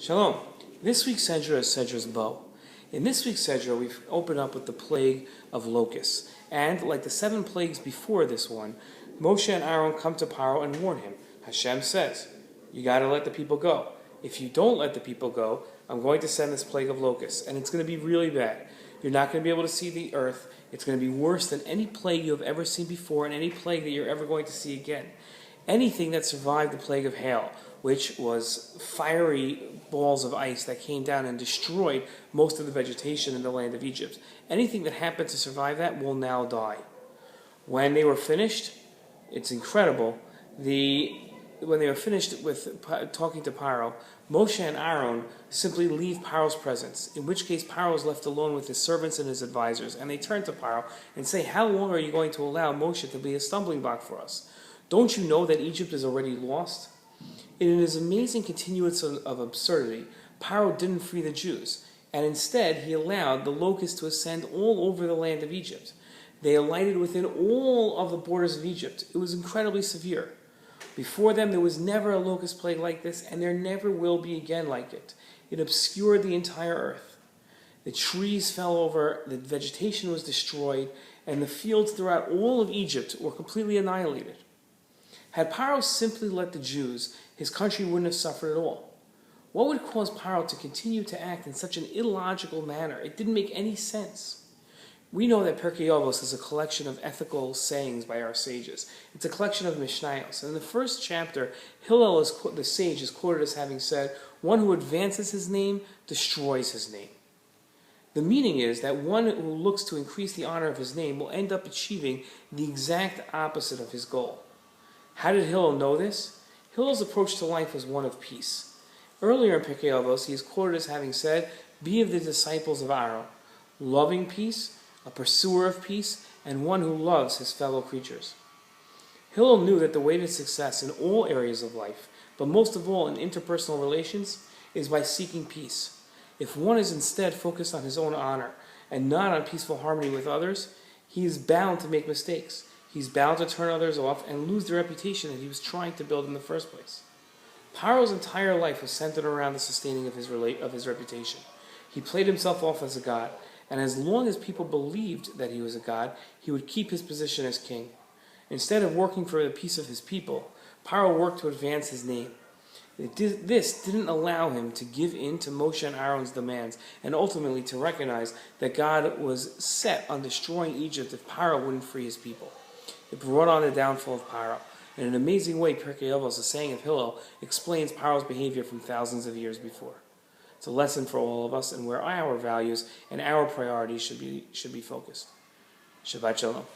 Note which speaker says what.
Speaker 1: Shalom. This week's Sedra is Sedra Bo. In this week's Sedra, we've opened up with the plague of locusts. And, like the 7 plagues before this one, Moshe and Aaron come to Paroah and warn him. Hashem says, you got to let the people go. If you don't let the people go, I'm going to send this plague of locusts. And it's going to be really bad. You're not going to be able to see the earth. It's going to be worse than any plague you have ever seen before and any plague that you're ever going to see again. Anything that survived the plague of hail, which was fiery balls of ice that came down and destroyed most of the vegetation in the land of Egypt. Anything that happened to survive that will now die. When they were finished, it's incredible. When they were finished with talking to Paro, Moshe and Aaron simply leave Paro's presence, in which case Paro is left alone with his servants and his advisors, and they turn to Paro and say, how long are you going to allow Moshe to be a stumbling block for us? Don't you know that Egypt is already lost? In his amazing continuance of absurdity, Paro didn't free the Jews, and instead he allowed the locusts to ascend all over the land of Egypt. They alighted within all of the borders of Egypt. It was incredibly severe. Before them, there was never a locust plague like this, and there never will be again like it. It obscured the entire earth. The trees fell over, the vegetation was destroyed, and the fields throughout all of Egypt were completely annihilated. Had Paro simply let the Jews, his country wouldn't have suffered at all. What would cause Paro to continue to act in such an illogical manner? It didn't make any sense. We know that Pirkei Avos is a collection of ethical sayings by our sages. It's a collection of Mishnayos. And in the first chapter, Hillel, the sage, is quoted as having said, one who advances his name destroys his name. The meaning is that one who looks to increase the honor of his name will end up achieving the exact opposite of his goal. How did Hillel know this? Hillel's approach to life was one of peace. Earlier in Pirkei Avos, he is quoted as having said, be of the disciples of Aaron, loving peace, a pursuer of peace, and one who loves his fellow creatures. Hillel knew that the way to success in all areas of life, but most of all in interpersonal relations, is by seeking peace. If one is instead focused on his own honor and not on peaceful harmony with others, he is bound to make mistakes. He's bound to turn others off and lose the reputation that he was trying to build in the first place. Paro's entire life was centered around the sustaining of his reputation. He played himself off as a god, and as long as people believed that he was a god, he would keep his position as king. Instead of working for the peace of his people, Paro worked to advance his name. This didn't allow him to give in to Moshe and Aaron's demands, and ultimately to recognize that God was set on destroying Egypt if Paro wouldn't free his people. It brought on the downfall of Paro. In an amazing way, Pirkei Avos, a saying of Hillel, explains Paro's behavior from thousands of years before. It's a lesson for all of us and where our values and our priorities should be focused. Shabbat Shalom.